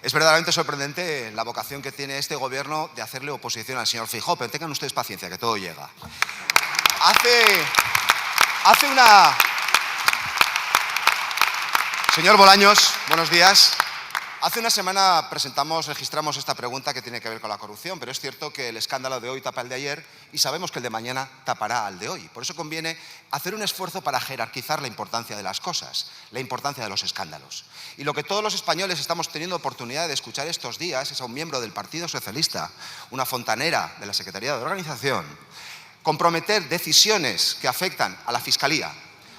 Es verdaderamente sorprendente la vocación que tiene este gobierno de hacerle oposición al señor Feijóo, pero tengan ustedes paciencia, que todo llega. Señor Bolaños, buenos días. Hace una semana registramos esta pregunta que tiene que ver con la corrupción, pero es cierto que el escándalo de hoy tapa el de ayer y sabemos que el de mañana tapará al de hoy. Por eso conviene hacer un esfuerzo para jerarquizar la importancia de las cosas, la importancia de los escándalos. Y lo que todos los españoles estamos teniendo oportunidad de escuchar estos días es a un miembro del Partido Socialista, una fontanera de la Secretaría de Organización, comprometer decisiones que afectan a la Fiscalía,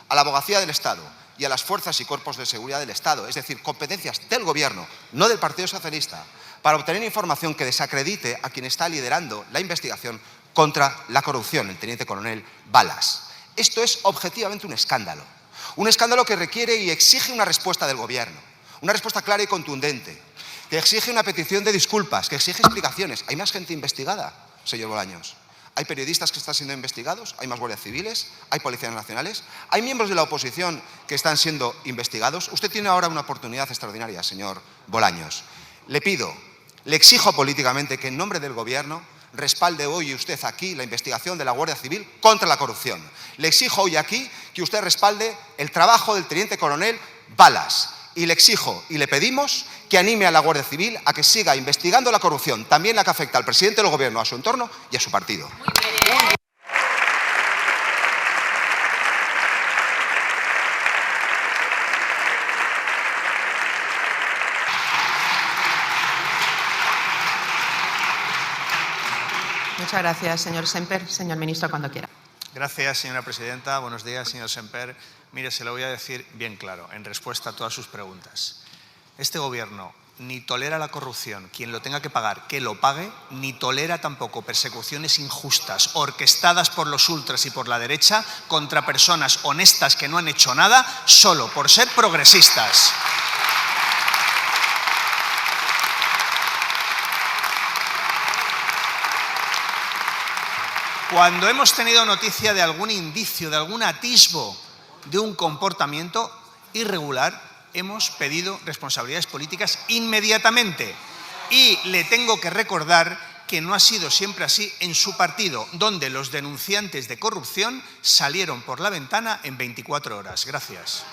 a la Abogacía del Estado y a las fuerzas y cuerpos de seguridad del Estado, es decir, competencias del Gobierno, no del Partido Socialista, para obtener información que desacredite a quien está liderando la investigación contra la corrupción, el teniente coronel Balas. Esto es objetivamente un escándalo que requiere y exige una respuesta del Gobierno, una respuesta clara y contundente, que exige una petición de disculpas, que exige explicaciones. ¿Hay más gente investigada, señor Bolaños? ¿Hay periodistas que están siendo investigados? ¿Hay más guardias civiles? ¿Hay policías nacionales? ¿Hay miembros de la oposición que están siendo investigados? Usted tiene ahora una oportunidad extraordinaria, señor Bolaños. Le pido, le exijo políticamente que en nombre del Gobierno respalde hoy usted aquí la investigación de la Guardia Civil contra la corrupción. Le exijo hoy aquí que usted respalde el trabajo del teniente coronel Balas. Y le exijo y le pedimos que anime a la Guardia Civil a que siga investigando la corrupción, también la que afecta al presidente del Gobierno, a su entorno y a su partido. Muchas gracias, señor Semper. Señor ministro, cuando quiera. Gracias, señora presidenta. Buenos días, señor Semper. Mire, se lo voy a decir bien claro, en respuesta a todas sus preguntas. Este Gobierno ni tolera la corrupción, quien lo tenga que pagar, que lo pague, ni tolera tampoco persecuciones injustas, orquestadas por los ultras y por la derecha, contra personas honestas que no han hecho nada, solo por ser progresistas. Cuando hemos tenido noticia de algún indicio, de algún atisbo de un comportamiento irregular, hemos pedido responsabilidades políticas inmediatamente. Y le tengo que recordar que no ha sido siempre así en su partido, donde los denunciantes de corrupción salieron por la ventana en 24 horas. Gracias.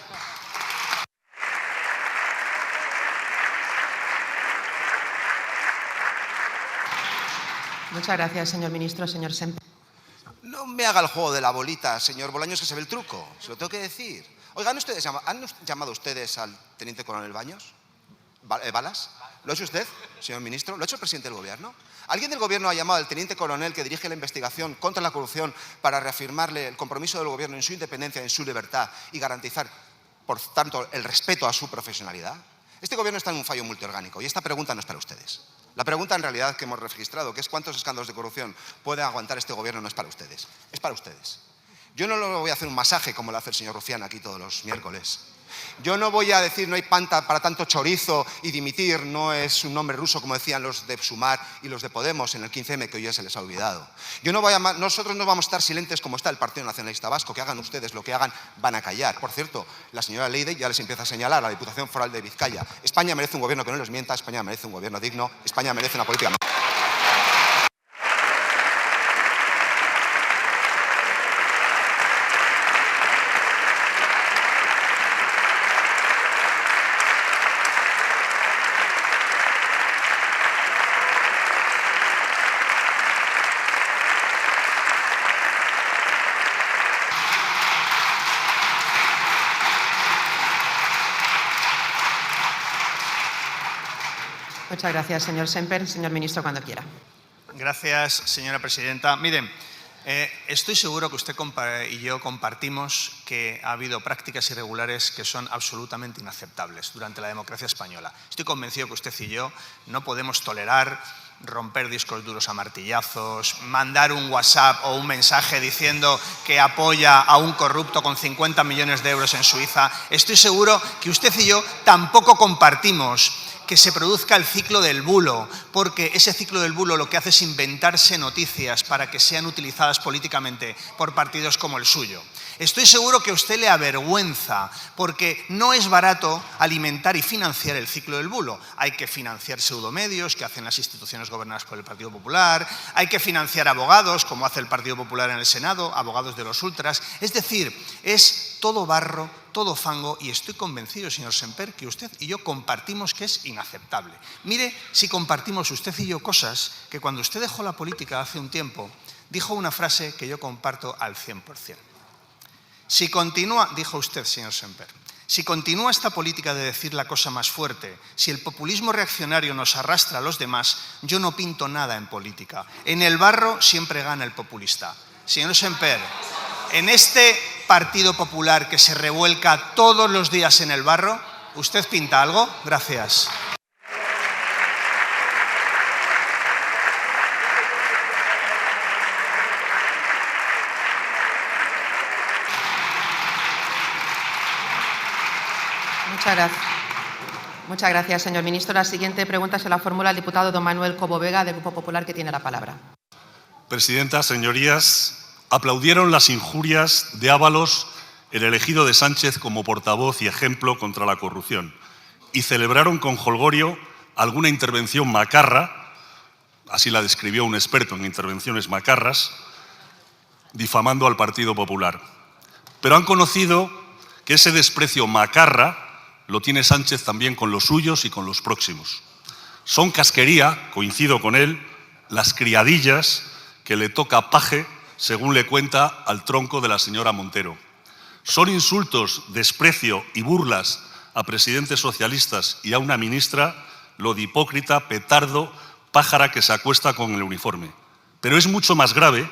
Muchas gracias, señor ministro. Señor Semper. No me haga el juego de la bolita, señor Bolaños, que se ve el truco. Se lo tengo que decir. Oigan, ¿han llamado ustedes al teniente coronel Balas? ¿Lo ha hecho usted, señor ministro? ¿Lo ha hecho el presidente del Gobierno? ¿Alguien del Gobierno ha llamado al teniente coronel que dirige la investigación contra la corrupción para reafirmarle el compromiso del Gobierno en su independencia, en su libertad y garantizar, por tanto, el respeto a su profesionalidad? Este Gobierno está en un fallo multiorgánico y esta pregunta no es para ustedes. La pregunta en realidad que hemos registrado, que es cuántos escándalos de corrupción puede aguantar este Gobierno, no es para ustedes, es para ustedes. Yo no lo voy a hacer un masaje como lo hace el señor Rufián aquí todos los miércoles. Yo no voy a decir no hay panta para tanto chorizo y dimitir no es un nombre ruso como decían los de Sumar y los de Podemos en el 15M que hoy ya se les ha olvidado. Nosotros no vamos a estar silentes como está el Partido Nacionalista Vasco, que hagan ustedes lo que hagan, van a callar. Por cierto, la señora Leide ya les empieza a señalar a la Diputación Foral de Vizcaya. España merece un gobierno que no les mienta, España merece un gobierno digno, España merece una política... Muchas gracias, señor Semper. Señor ministro, cuando quiera. Gracias, señora presidenta. Miren, estoy seguro que usted y yo compartimos que ha habido prácticas irregulares que son absolutamente inaceptables durante la democracia española. Estoy convencido que usted y yo no podemos tolerar romper discos duros a martillazos, mandar un WhatsApp o un mensaje diciendo que apoya a un corrupto con 50 millones de euros en Suiza. Estoy seguro que usted y yo tampoco compartimos que se produzca el ciclo del bulo, porque ese ciclo del bulo lo que hace es inventarse noticias para que sean utilizadas políticamente por partidos como el suyo. Estoy seguro que a usted le avergüenza, porque no es barato alimentar y financiar el ciclo del bulo. Hay que financiar pseudomedios que hacen las instituciones gobernadas por el Partido Popular, hay que financiar abogados, como hace el Partido Popular en el Senado, abogados de los ultras. Es decir, es todo barro, todo fango, y estoy convencido, señor Semper, que usted y yo compartimos que es inaceptable. Mire si compartimos usted y yo cosas que cuando usted dejó la política hace un tiempo, dijo una frase que yo comparto al 100%. Si continúa, dijo usted, señor Semper, si continúa esta política de decir la cosa más fuerte, si el populismo reaccionario nos arrastra a los demás, yo no pinto nada en política. En el barro siempre gana el populista. Señor Semper, en este Partido Popular que se revuelca todos los días en el barro, ¿usted pinta algo? Gracias. Muchas gracias, señor ministro. La siguiente pregunta se la formula el diputado don Manuel Cobo Vega, del Grupo Popular, que tiene la palabra. Presidenta, señorías, aplaudieron las injurias de Ábalos, el elegido de Sánchez como portavoz y ejemplo contra la corrupción, y celebraron con jolgorio alguna intervención macarra, así la describió un experto en intervenciones macarras, difamando al Partido Popular. Pero han conocido que ese desprecio macarra lo tiene Sánchez también con los suyos y con los próximos. Son casquería, coincido con él, las criadillas que le toca paje, según le cuenta al tronco de la señora Montero. Son insultos, desprecio y burlas a presidentes socialistas y a una ministra, lo de hipócrita, petardo, pájara que se acuesta con el uniforme. Pero es mucho más grave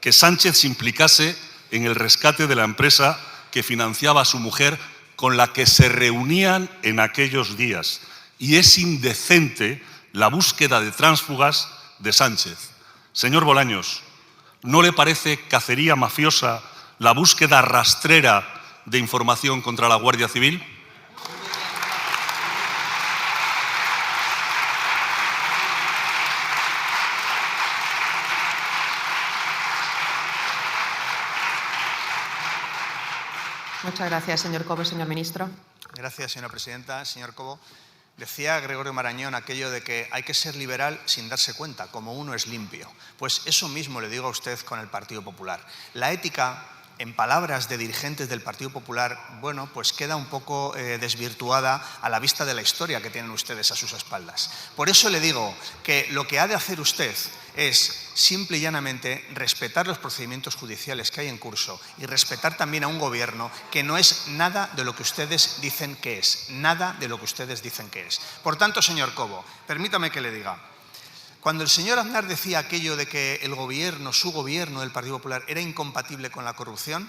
que Sánchez se implicase en el rescate de la empresa que financiaba a su mujer, con la que se reunían en aquellos días. Y es indecente la búsqueda de tránsfugas de Sánchez. Señor Bolaños, ¿no le parece cacería mafiosa la búsqueda rastrera de información contra la Guardia Civil? Muchas gracias, señor Cobo. Señor ministro. Gracias, señora presidenta. Señor Cobo, decía Gregorio Marañón aquello de que hay que ser liberal sin darse cuenta, como uno es limpio. Pues eso mismo le digo a usted con el Partido Popular. La ética, en palabras de dirigentes del Partido Popular, bueno, pues queda un poco desvirtuada a la vista de la historia que tienen ustedes a sus espaldas. Por eso le digo que lo que ha de hacer usted es simple y llanamente respetar los procedimientos judiciales que hay en curso y respetar también a un gobierno que no es nada de lo que ustedes dicen que es, nada de lo que ustedes dicen que es. Por tanto, señor Cobo, permítame que le diga, cuando el señor Aznar decía aquello de que el gobierno, su gobierno del Partido Popular, era incompatible con la corrupción,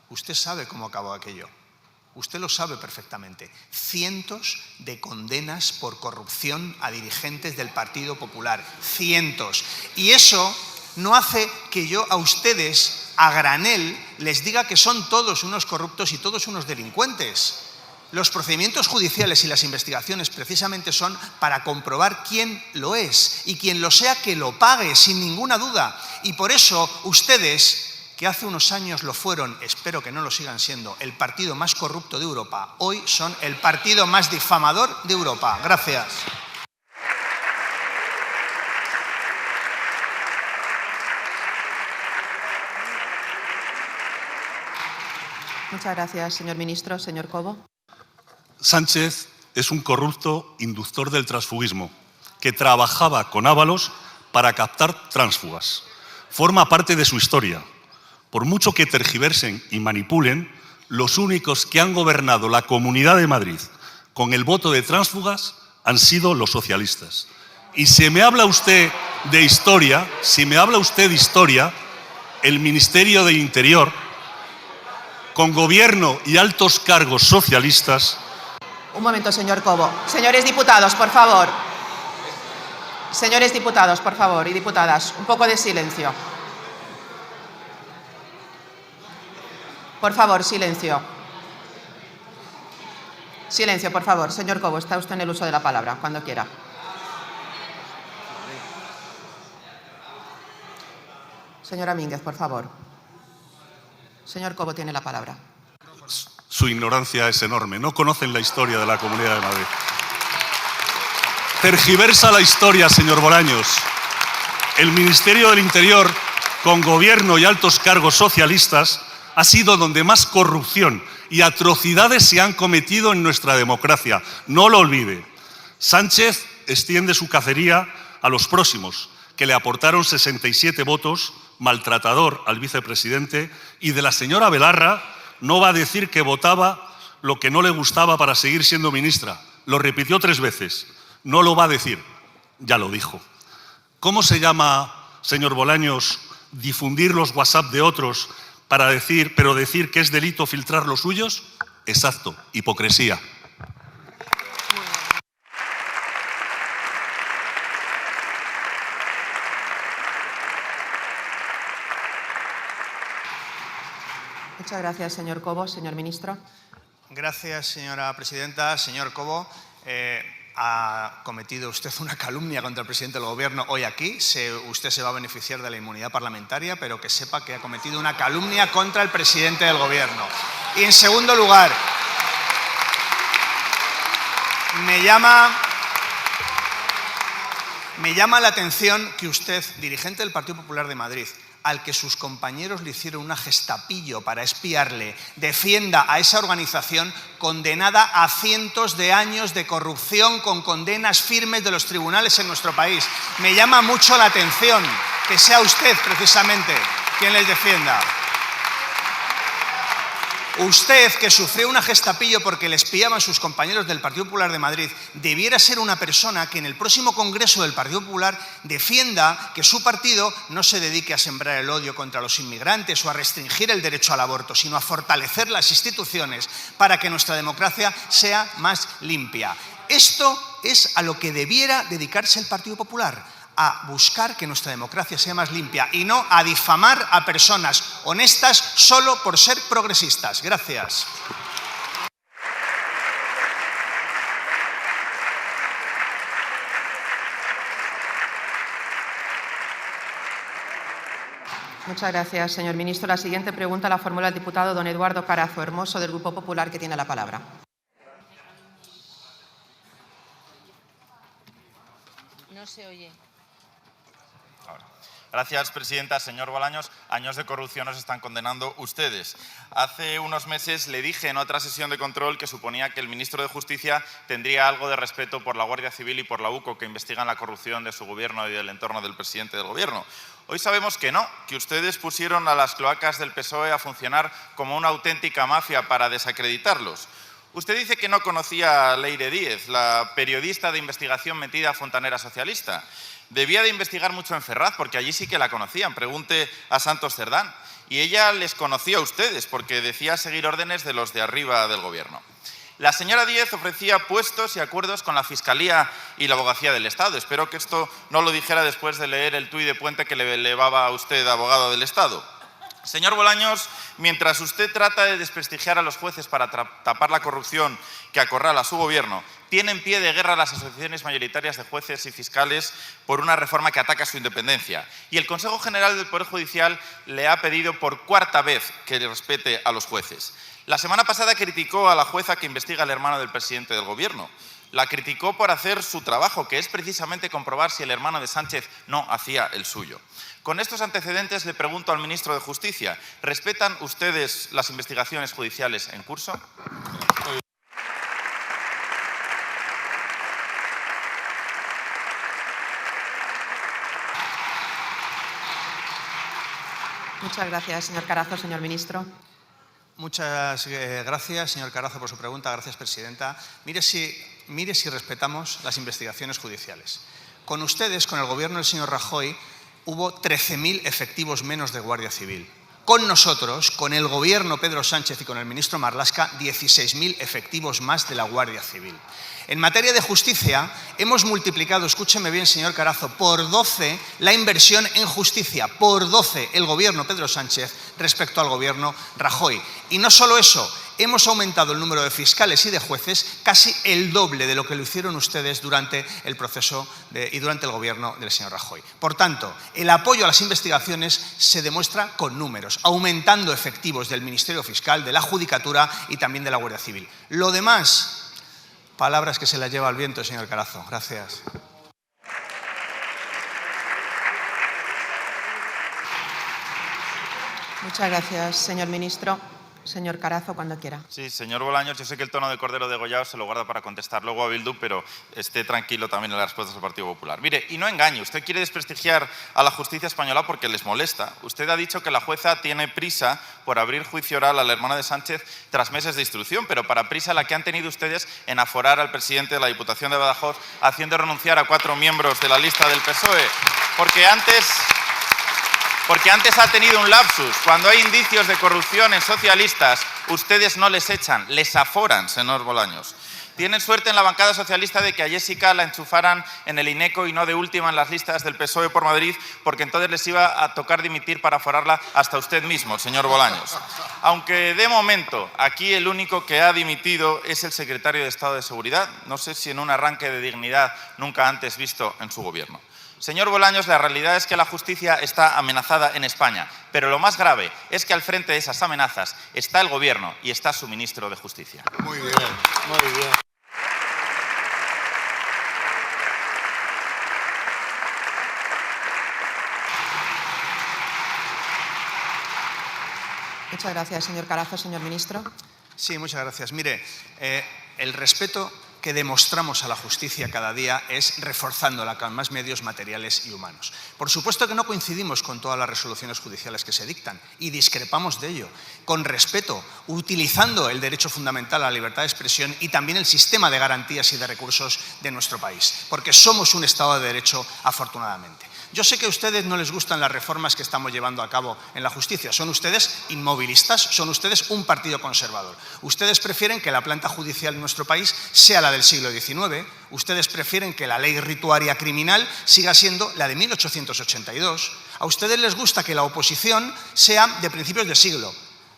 usted sabe cómo acabó aquello. Usted lo sabe perfectamente. Cientos de condenas por corrupción a dirigentes del Partido Popular. Cientos. Y eso no hace que yo a ustedes, a granel, les diga que son todos unos corruptos y todos unos delincuentes. Los procedimientos judiciales y las investigaciones precisamente son para comprobar quién lo es, y quien lo sea que lo pague, sin ninguna duda. Y por eso ustedes, que hace unos años lo fueron, espero que no lo sigan siendo, el partido más corrupto de Europa, hoy son el partido más difamador de Europa. Gracias. Muchas gracias, señor ministro. Señor Cobo. Sánchez es un corrupto inductor del transfugismo que trabajaba con Ábalos para captar tránsfugas. Forma parte de su historia. Por mucho que tergiversen y manipulen, los únicos que han gobernado la Comunidad de Madrid con el voto de tránsfugas han sido los socialistas. Y si me habla usted de historia, el Ministerio de Interior, con gobierno y altos cargos socialistas. Un momento, señor Cobo. Señores diputados, por favor. Señores diputados, por favor, y diputadas, un poco de silencio. Por favor, silencio. Silencio, por favor. Señor Cobo, está usted en el uso de la palabra, cuando quiera. Señora Mínguez, por favor. Señor Cobo, tiene la palabra. Su ignorancia es enorme. No conocen la historia de la Comunidad de Madrid. Tergiversa la historia, señor Bolaños. El Ministerio del Interior, con gobierno y altos cargos socialistas, ha sido donde más corrupción y atrocidades se han cometido en nuestra democracia. No lo olvide. Sánchez extiende su cacería a los próximos, que le aportaron 67 votos, maltratador al vicepresidente, y de la señora Belarra no va a decir que votaba lo que no le gustaba para seguir siendo ministra. Lo repitió 3 veces. No lo va a decir. Ya lo dijo. ¿Cómo se llama, señor Bolaños, difundir los WhatsApp de otros pero decir que es delito filtrar los suyos? Exacto, hipocresía. Muchas gracias, señor Cobo. Señor ministro. Gracias, señora presidenta. Señor Cobo, ha cometido usted una calumnia contra el presidente del Gobierno hoy aquí. Usted se va a beneficiar de la inmunidad parlamentaria, pero que sepa que ha cometido una calumnia contra el presidente del Gobierno. Y en segundo lugar, me llama la atención que usted, dirigente del Partido Popular de Madrid, al que sus compañeros le hicieron una gestapillo para espiarle, defienda a esa organización condenada a cientos de años de corrupción con condenas firmes de los tribunales en nuestro país. Me llama mucho la atención que sea usted, precisamente, quien les defienda. Usted, que sufrió una gestapillo porque le espiaban sus compañeros del Partido Popular de Madrid, debiera ser una persona que en el próximo Congreso del Partido Popular defienda que su partido no se dedique a sembrar el odio contra los inmigrantes o a restringir el derecho al aborto, sino a fortalecer las instituciones para que nuestra democracia sea más limpia. Esto es a lo que debiera dedicarse el Partido Popular, a buscar que nuestra democracia sea más limpia y no a difamar a personas honestas solo por ser progresistas. Gracias. Muchas gracias, señor ministro. La siguiente pregunta la formula el diputado don Eduardo Carazo Hermoso, del Grupo Popular, que tiene la palabra. No se oye. Gracias, presidenta. Señor Bolaños, años de corrupción nos están condenando ustedes. Hace unos meses le dije en otra sesión de control que suponía que el ministro de Justicia tendría algo de respeto por la Guardia Civil y por la UCO, que investigan la corrupción de su gobierno y del entorno del presidente del gobierno. Hoy sabemos que no, que ustedes pusieron a las cloacas del PSOE a funcionar como una auténtica mafia para desacreditarlos. Usted dice que no conocía a Leire Díez, la periodista de investigación metida fontanera socialista. Debía de investigar mucho en Ferraz, porque allí sí que la conocían. Pregunte a Santos Cerdán. Y ella les conocía a ustedes, porque decía seguir órdenes de los de arriba del gobierno. La señora Díez ofrecía puestos y acuerdos con la Fiscalía y la Abogacía del Estado. Espero que esto no lo dijera después de leer el tuit de Puente que le elevaba a usted abogado del Estado. Señor Bolaños, mientras usted trata de desprestigiar a los jueces para tapar la corrupción que acorrala a su gobierno, tiene en pie de guerra las asociaciones mayoritarias de jueces y fiscales por una reforma que ataca su independencia. Y el Consejo General del Poder Judicial le ha pedido por 4ª vez que le respete a los jueces. La semana pasada criticó a la jueza que investiga al hermano del presidente del gobierno. La criticó por hacer su trabajo, que es precisamente comprobar si el hermano de Sánchez no hacía el suyo. Con estos antecedentes le pregunto al ministro de Justicia, ¿respetan ustedes las investigaciones judiciales en curso? Muchas gracias, señor Carazo. Señor ministro. Muchas gracias, señor Carazo, por su pregunta. Gracias, presidenta. Mire si respetamos las investigaciones judiciales. Con ustedes, con el gobierno del señor Rajoy, hubo 13.000 efectivos menos de Guardia Civil. Con nosotros, con el gobierno Pedro Sánchez y con el ministro Marlaska, 16.000 efectivos más de la Guardia Civil. En materia de justicia, hemos multiplicado, escúcheme bien, señor Carazo, por 12 la inversión en justicia, por 12 el gobierno Pedro Sánchez respecto al gobierno Rajoy. Y no solo eso, hemos aumentado el número de fiscales y de jueces casi el doble de lo que lo hicieron ustedes durante el proceso y durante el gobierno del señor Rajoy. Por tanto, el apoyo a las investigaciones se demuestra con números, aumentando efectivos del Ministerio Fiscal, de la Judicatura y también de la Guardia Civil. Lo demás, palabras que se las lleva el viento, señor Carazo. Gracias. Muchas gracias, señor ministro. Señor Carazo, cuando quiera. Sí, señor Bolaños, yo sé que el tono de Cordero degollado se lo guarda para contestar luego a Bildu, pero esté tranquilo también en las respuestas del Partido Popular. Mire, y no engañe, usted quiere desprestigiar a la justicia española porque les molesta. Usted ha dicho que la jueza tiene prisa por abrir juicio oral a la hermana de Sánchez tras meses de instrucción, pero para prisa la que han tenido ustedes en aforar al presidente de la Diputación de Badajoz, haciendo renunciar a 4 miembros de la lista del PSOE. Porque antes ha tenido un lapsus. Cuando hay indicios de corrupción en socialistas, ustedes no les echan, les aforan, señor Bolaños. Tienen suerte en la bancada socialista de que a Jessica la enchufaran en el INECO y no de última en las listas del PSOE por Madrid, porque entonces les iba a tocar dimitir para aforarla hasta usted mismo, señor Bolaños. Aunque de momento aquí el único que ha dimitido es el secretario de Estado de Seguridad, no sé si en un arranque de dignidad nunca antes visto en su gobierno. Señor Bolaños, la realidad es que la justicia está amenazada en España, pero lo más grave es que al frente de esas amenazas está el Gobierno y está su ministro de Justicia. Muy bien, muy bien. Muchas gracias, señor Carazo. Señor ministro. Sí, muchas gracias. Mire, el respeto que demostramos a la justicia cada día es reforzándola con más medios materiales y humanos. Por supuesto que no coincidimos con todas las resoluciones judiciales que se dictan y discrepamos de ello. Con respeto, utilizando el derecho fundamental a la libertad de expresión y también el sistema de garantías y de recursos de nuestro país, porque somos un Estado de Derecho, afortunadamente. Yo sé que a ustedes no les gustan las reformas que estamos llevando a cabo en la justicia. Son ustedes inmovilistas, son ustedes un partido conservador. Ustedes prefieren que la planta judicial en nuestro país sea la del siglo XIX. Ustedes prefieren que la ley rituaria criminal siga siendo la de 1882. A ustedes les gusta que la oposición sea de principios de siglo.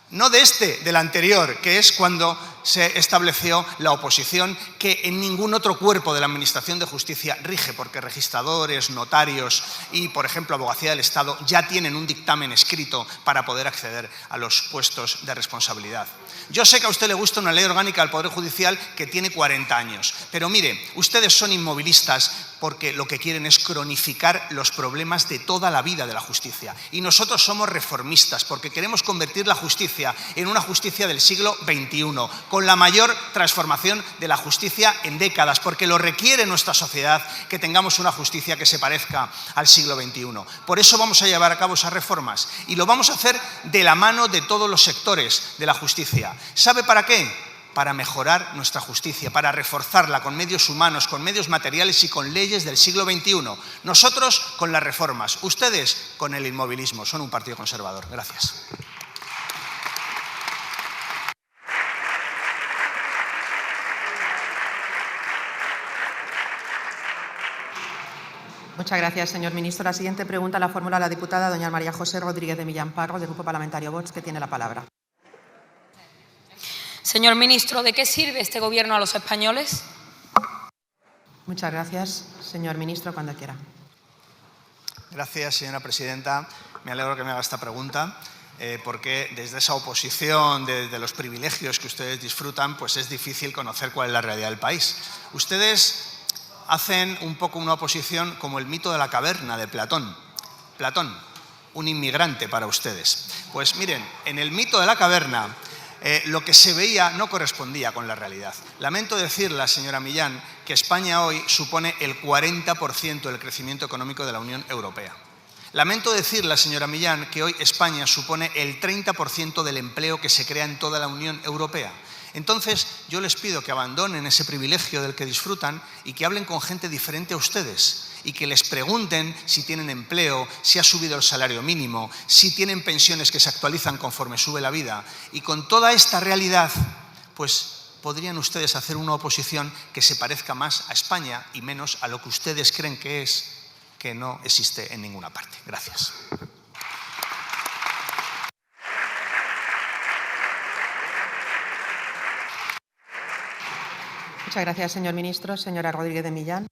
No de del anterior, que es cuando se estableció la oposición, que en ningún otro cuerpo de la Administración de Justicia rige, porque registradores, notarios y, por ejemplo, Abogacía del Estado ya tienen un dictamen escrito para poder acceder a los puestos de responsabilidad. Yo sé que a usted le gusta una ley orgánica del Poder Judicial que tiene 40 años, pero mire, ustedes son inmovilistas porque lo que quieren es cronificar los problemas de toda la vida de la justicia. Y nosotros somos reformistas porque queremos convertir la justicia en una justicia del siglo XXI, con la mayor transformación de la justicia en décadas, porque lo requiere nuestra sociedad que tengamos una justicia que se parezca al siglo XXI. Por eso vamos a llevar a cabo esas reformas y lo vamos a hacer de la mano de todos los sectores de la justicia. ¿Sabe para qué? Para mejorar nuestra justicia, para reforzarla con medios humanos, con medios materiales y con leyes del siglo XXI. Nosotros con las reformas, ustedes con el inmovilismo. Son un partido conservador. Gracias. Muchas gracias, señor ministro. La siguiente pregunta la formula la diputada doña María José Rodríguez de Millán Parro, del Grupo Parlamentario Vox, que tiene la palabra. Señor ministro, ¿de qué sirve este gobierno a los españoles? Muchas gracias, señor ministro, cuando quiera. Gracias, señora presidenta. Me alegro que me haga esta pregunta, porque desde esa oposición, desde los privilegios que ustedes disfrutan, pues es difícil conocer cuál es la realidad del país. Ustedes hacen un poco una oposición como el mito de la caverna de Platón. Platón, un inmigrante para ustedes. Pues miren, en el mito de la caverna, lo que se veía no correspondía con la realidad. Lamento decirle, señora Millán, que España hoy supone el 40% del crecimiento económico de la Unión Europea. Lamento decirle, señora Millán, que hoy España supone el 30% del empleo que se crea en toda la Unión Europea. Entonces, yo les pido que abandonen ese privilegio del que disfrutan y que hablen con gente diferente a ustedes y que les pregunten si tienen empleo, si ha subido el salario mínimo, si tienen pensiones que se actualizan conforme sube la vida. Y con toda esta realidad, pues podrían ustedes hacer una oposición que se parezca más a España y menos a lo que ustedes creen que es, que no existe en ninguna parte. Gracias. Muchas gracias, señor ministro. Señora Rodríguez de Millán.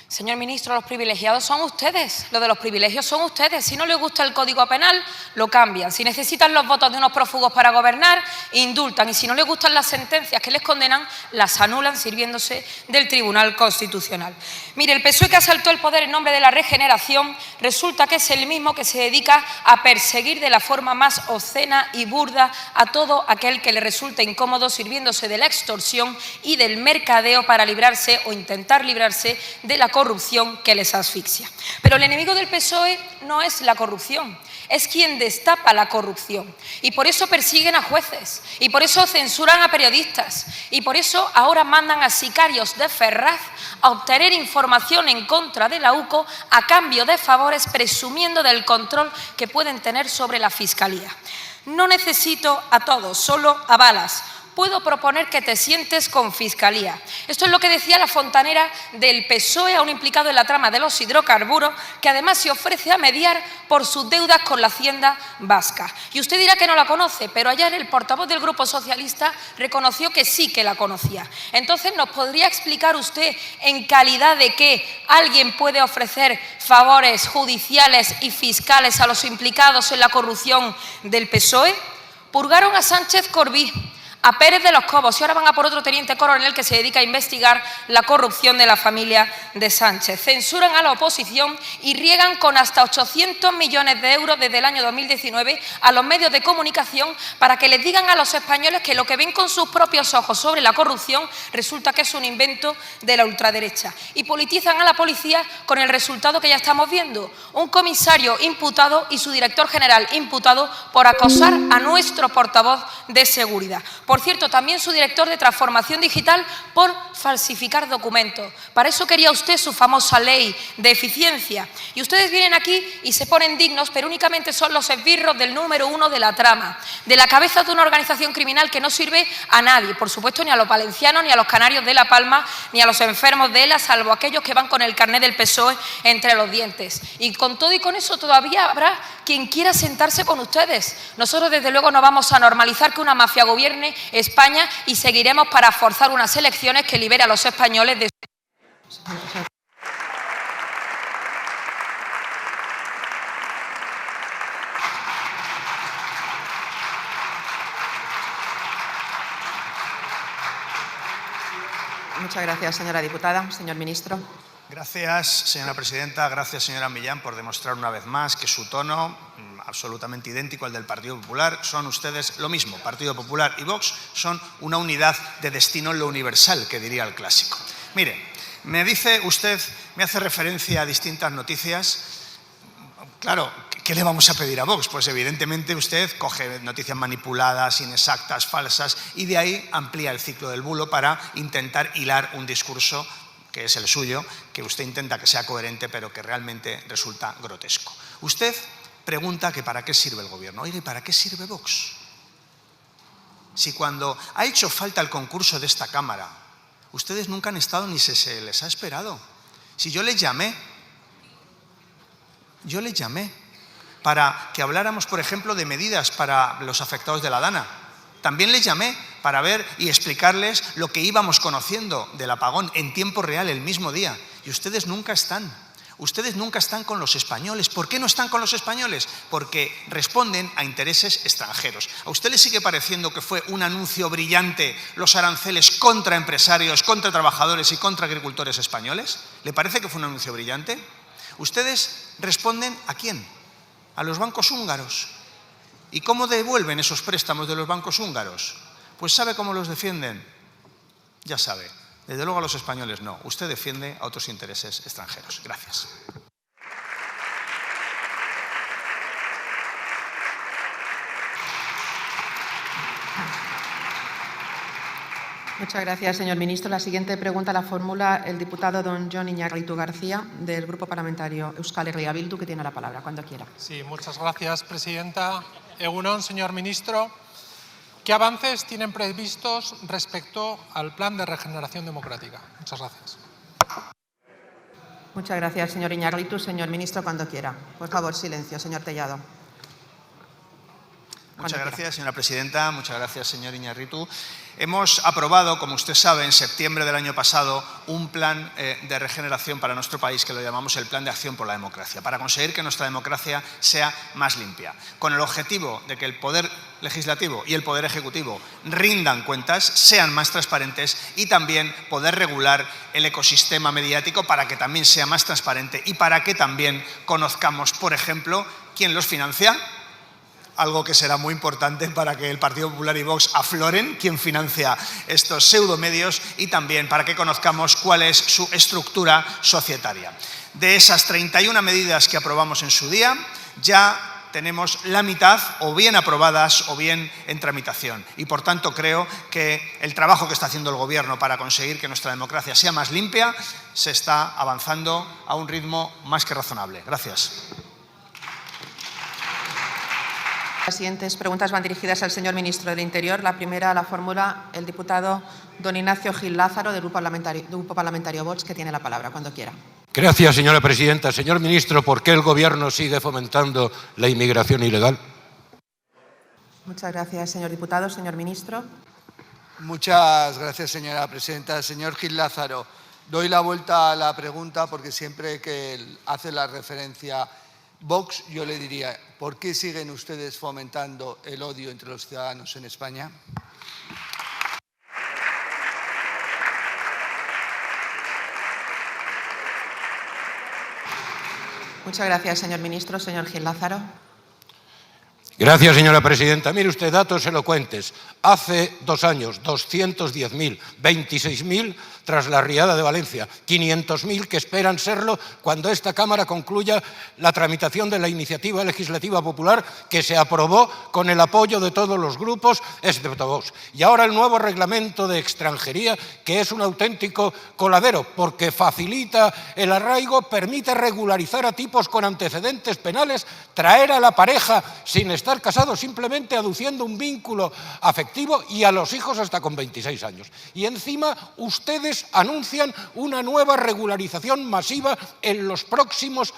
Señor ministro, los privilegiados son ustedes. Lo de los privilegios son ustedes. Si no les gusta el Código Penal, lo cambian. Si necesitan los votos de unos prófugos para gobernar, indultan. Y si no les gustan las sentencias que les condenan, las anulan sirviéndose del Tribunal Constitucional. Mire, el PSOE que asaltó el poder en nombre de la regeneración resulta que es el mismo que se dedica a perseguir de la forma más obscena y burda a todo aquel que le resulta incómodo, sirviéndose de la extorsión y del mercadeo para librarse o intentar librarse de la corrupción que les asfixia. Pero el enemigo del PSOE no es la corrupción, es quien destapa la corrupción. Y por eso persiguen a jueces, y por eso censuran a periodistas, y por eso ahora mandan a sicarios de Ferraz a obtener información en contra de la UCO a cambio de favores, presumiendo del control que pueden tener sobre la Fiscalía. No necesito a todos, solo a balas. Puedo proponer que te sientes con Fiscalía. Esto es lo que decía la fontanera del PSOE a un implicado en la trama de los hidrocarburos, que además se ofrece a mediar por sus deudas con la Hacienda vasca. Y usted dirá que no la conoce, pero ayer el portavoz del Grupo Socialista reconoció que sí que la conocía. Entonces, ¿nos podría explicar usted en calidad de qué alguien puede ofrecer favores judiciales y fiscales a los implicados en la corrupción del PSOE? Purgaron a Sánchez Corbí, a Pérez de los Cobos, y ahora van a por otro teniente coronel que se dedica a investigar la corrupción de la familia de Sánchez. Censuran a la oposición y riegan con hasta 800 millones de euros desde el año 2019 a los medios de comunicación para que les digan a los españoles que lo que ven con sus propios ojos sobre la corrupción resulta que es un invento de la ultraderecha. Y politizan a la policía con el resultado que ya estamos viendo: un comisario imputado y su director general imputado por acosar a nuestro portavoz de seguridad. Por cierto, también su director de transformación digital por falsificar documentos. Para eso quería usted su famosa ley de eficiencia. Y ustedes vienen aquí y se ponen dignos, pero únicamente son los esbirros del número uno de la trama, de la cabeza de una organización criminal que no sirve a nadie, por supuesto ni a los valencianos, ni a los canarios de La Palma, ni a los enfermos de ELA, salvo aquellos que van con el carné del PSOE entre los dientes. Y con todo y con eso todavía habrá quien quiera sentarse con ustedes. Nosotros desde luego no vamos a normalizar que una mafia gobierne España y seguiremos para forzar unas elecciones que libere a los españoles de... Muchas gracias, señora diputada. Señor ministro. Gracias, señora presidenta. Gracias, señora Millán, por demostrar una vez más que su tono, absolutamente idéntico al del Partido Popular, son ustedes lo mismo. Partido Popular y Vox son una unidad de destino en lo universal, que diría el clásico. Mire, me dice usted, me hace referencia a distintas noticias. Claro, ¿qué le vamos a pedir a Vox? Pues evidentemente usted coge noticias manipuladas, inexactas, falsas, y de ahí amplía el ciclo del bulo para intentar hilar un discurso que es el suyo, que usted intenta que sea coherente, pero que realmente resulta grotesco. Usted pregunta que para qué sirve el gobierno. Oiga, ¿y para qué sirve Vox? Si cuando ha hecho falta el concurso de esta Cámara, ustedes nunca han estado ni se les ha esperado. Si yo les llamé para que habláramos, por ejemplo, de medidas para los afectados de la Dana. También les llamé para ver y explicarles lo que íbamos conociendo del apagón en tiempo real el mismo día. Y ustedes nunca están. Ustedes nunca están con los españoles. ¿Por qué no están con los españoles? Porque responden a intereses extranjeros. ¿A usted le sigue pareciendo que fue un anuncio brillante los aranceles contra empresarios, contra trabajadores y contra agricultores españoles? ¿Le parece que fue un anuncio brillante? Ustedes responden ¿a quién? A los bancos húngaros. ¿Y cómo devuelven esos préstamos de los bancos húngaros? Pues ¿sabe cómo los defienden? Ya sabe. Desde luego a los españoles no. Usted defiende a otros intereses extranjeros. Gracias. Muchas gracias, señor ministro. La siguiente pregunta la formula el diputado don Jon Iñárritu García, del Grupo Parlamentario Euskal Herria Bildu, que tiene la palabra, cuando quiera. Sí, muchas gracias, presidenta. Egun on, señor ministro. ¿Qué avances tienen previstos respecto al Plan de Regeneración Democrática? Muchas gracias. Muchas gracias, señor Iñárritu. Señor ministro, cuando quiera. Por favor, silencio, señor Tellado. Muchas gracias, señora presidenta. Muchas gracias, señor Iñárritu. Hemos aprobado, como usted sabe, en septiembre del año pasado, un plan de regeneración para nuestro país que lo llamamos el Plan de Acción por la Democracia, para conseguir que nuestra democracia sea más limpia, con el objetivo de que el Poder Legislativo y el Poder Ejecutivo rindan cuentas, sean más transparentes y también poder regular el ecosistema mediático para que también sea más transparente y para que también conozcamos, por ejemplo, quién los financia. Algo que será muy importante para que el Partido Popular y Vox afloren, quién financia estos pseudomedios, y también para que conozcamos cuál es su estructura societaria. De esas 31 medidas que aprobamos en su día, ya tenemos la mitad o bien aprobadas o bien en tramitación. Y por tanto creo que el trabajo que está haciendo el Gobierno para conseguir que nuestra democracia sea más limpia se está avanzando a un ritmo más que razonable. Gracias. Las siguientes preguntas van dirigidas al señor ministro del Interior. La primera la formula el diputado don Ignacio Gil Lázaro, del Grupo Parlamentario Vox, que tiene la palabra cuando quiera. Gracias, señora presidenta. Señor ministro, ¿por qué el Gobierno sigue fomentando la inmigración ilegal? Muchas gracias, señor diputado. Señor ministro. Muchas gracias, señora presidenta. Señor Gil Lázaro, doy la vuelta a la pregunta porque siempre que él hace la referencia Vox, yo le diría, ¿por qué siguen ustedes fomentando el odio entre los ciudadanos en España? Muchas gracias, señor ministro. Señor Gil Lázaro. Gracias, señora presidenta. Mire usted, datos elocuentes. Hace 2 años, 210.000, 26.000 tras la riada de Valencia, 500.000 que esperan serlo cuando esta Cámara concluya la tramitación de la iniciativa legislativa popular que se aprobó con el apoyo de todos los grupos, excepto Vox. Y ahora el nuevo reglamento de extranjería, que es un auténtico coladero, porque facilita el arraigo, permite regularizar a tipos con antecedentes penales, traer a la pareja sin estar casados, simplemente aduciendo un vínculo afectivo, y a los hijos hasta con 26 años. Y encima ustedes anuncian una nueva regularización masiva en los próximos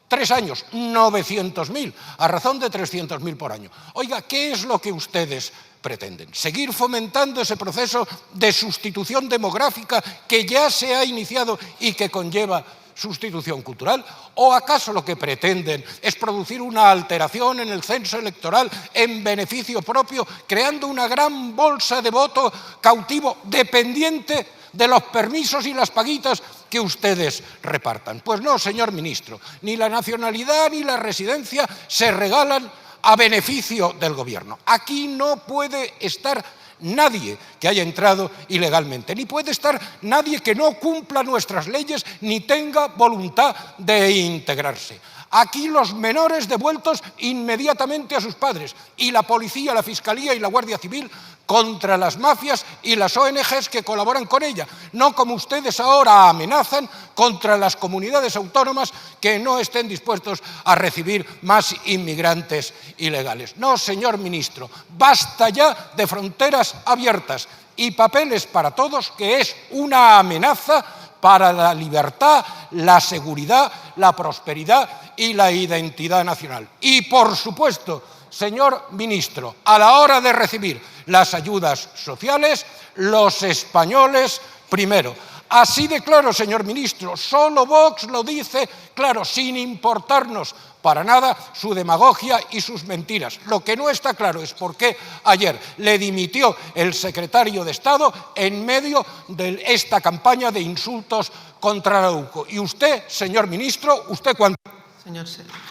3 años, 900.000, a razón de 300.000 por año. Oiga, ¿qué es lo que ustedes pretenden? ¿Seguir fomentando ese proceso de sustitución demográfica que ya se ha iniciado y que conlleva sustitución cultural? ¿O acaso lo que pretenden es producir una alteración en el censo electoral en beneficio propio, creando una gran bolsa de voto cautivo dependiente de los permisos y las paguitas que ustedes repartan? Pues no, señor ministro, ni la nacionalidad ni la residencia se regalan a beneficio del Gobierno. Aquí no puede estar nadie que haya entrado ilegalmente, ni puede estar nadie que no cumpla nuestras leyes ni tenga voluntad de integrarse. Aquí los menores devueltos inmediatamente a sus padres, y la policía, la fiscalía y la Guardia Civil contra las mafias y las ONGs que colaboran con ella, no como ustedes ahora amenazan contra las comunidades autónomas que no estén dispuestos a recibir más inmigrantes ilegales. No, señor ministro, basta ya de fronteras abiertas y papeles para todos, que es una amenaza para la libertad, la seguridad, la prosperidad y la identidad nacional. Y, por supuesto, señor ministro, a la hora de recibir las ayudas sociales, los españoles primero. Así de claro, señor ministro, solo Vox lo dice claro, sin importarnos para nada su demagogia y sus mentiras. Lo que no está claro es por qué ayer le dimitió el secretario de Estado en medio de esta campaña de insultos contra la UCO. Y usted, señor ministro, ¿usted cuánto? Señor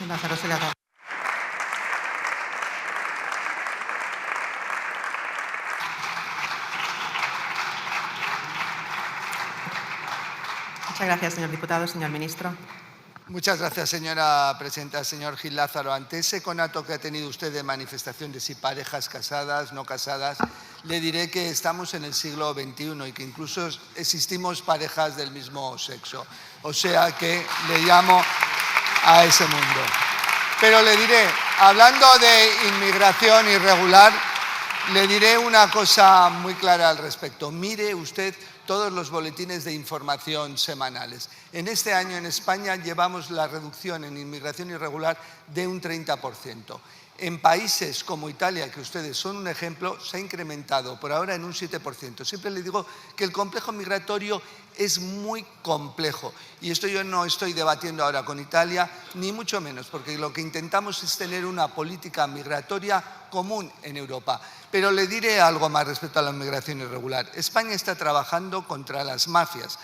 Lázaro, se le acaba. Muchas gracias, señor diputado. Señor ministro. Muchas gracias, señora presidenta. Señor Gil Lázaro, ante ese conato que ha tenido usted de manifestación de si parejas casadas, no casadas, le diré que estamos en el siglo XXI y que incluso existimos parejas del mismo sexo. O sea que le llamo a ese mundo. Pero le diré, hablando de inmigración irregular, le diré una cosa muy clara al respecto. Mire usted todos los boletines de información semanales. En este año en España llevamos la reducción en inmigración irregular de un 30%. En países como Italia, que ustedes son un ejemplo, se ha incrementado por ahora en un 7%. Siempre le digo que el complejo migratorio es muy complejo. Y esto yo no estoy debatiendo ahora con Italia, ni mucho menos, porque lo que intentamos es tener una política migratoria común en Europa. Pero le diré algo más respecto a la migración irregular. España está trabajando contra las mafias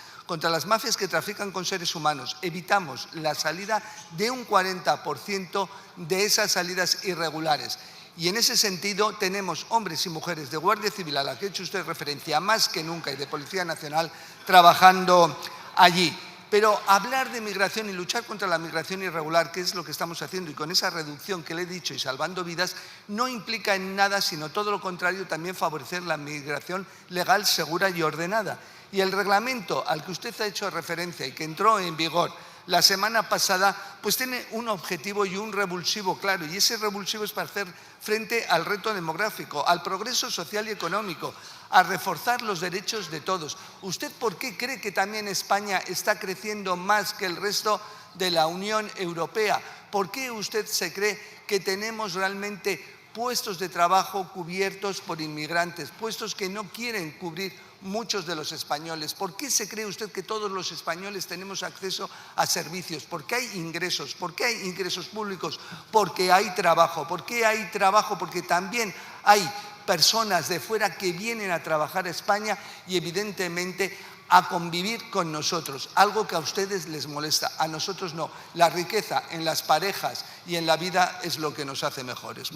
que trafican con seres humanos. Evitamos la salida de un 40% de esas salidas irregulares. Y en ese sentido tenemos hombres y mujeres de Guardia Civil, a la que ha hecho usted referencia más que nunca, y de Policía Nacional, trabajando allí. Pero hablar de migración y luchar contra la migración irregular, que es lo que estamos haciendo, y con esa reducción que le he dicho y salvando vidas, no implica en nada, sino todo lo contrario, también favorecer la migración legal, segura y ordenada. Y el reglamento al que usted ha hecho referencia y que entró en vigor la semana pasada, pues tiene un objetivo y un revulsivo claro. Y ese revulsivo es para hacer frente al reto demográfico, al progreso social y económico, a reforzar los derechos de todos. ¿Usted por qué cree que también España está creciendo más que el resto de la Unión Europea? ¿Por qué usted se cree que tenemos realmente puestos de trabajo cubiertos por inmigrantes, puestos que no quieren cubrir muchos de los españoles? ¿Por qué se cree usted que todos los españoles tenemos acceso a servicios? ¿Por qué hay ingresos? ¿Por qué hay ingresos públicos? Porque hay trabajo. ¿Por qué hay trabajo? Porque también hay personas de fuera que vienen a trabajar a España y evidentemente a convivir con nosotros, algo que a ustedes les molesta, a nosotros no. La riqueza en las parejas y en la vida es lo que nos hace mejores.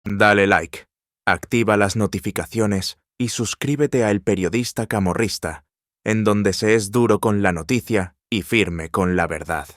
Dale like, activa las notificaciones y suscríbete a El Periodista Camorrista, en donde se es duro con la noticia y firme con la verdad.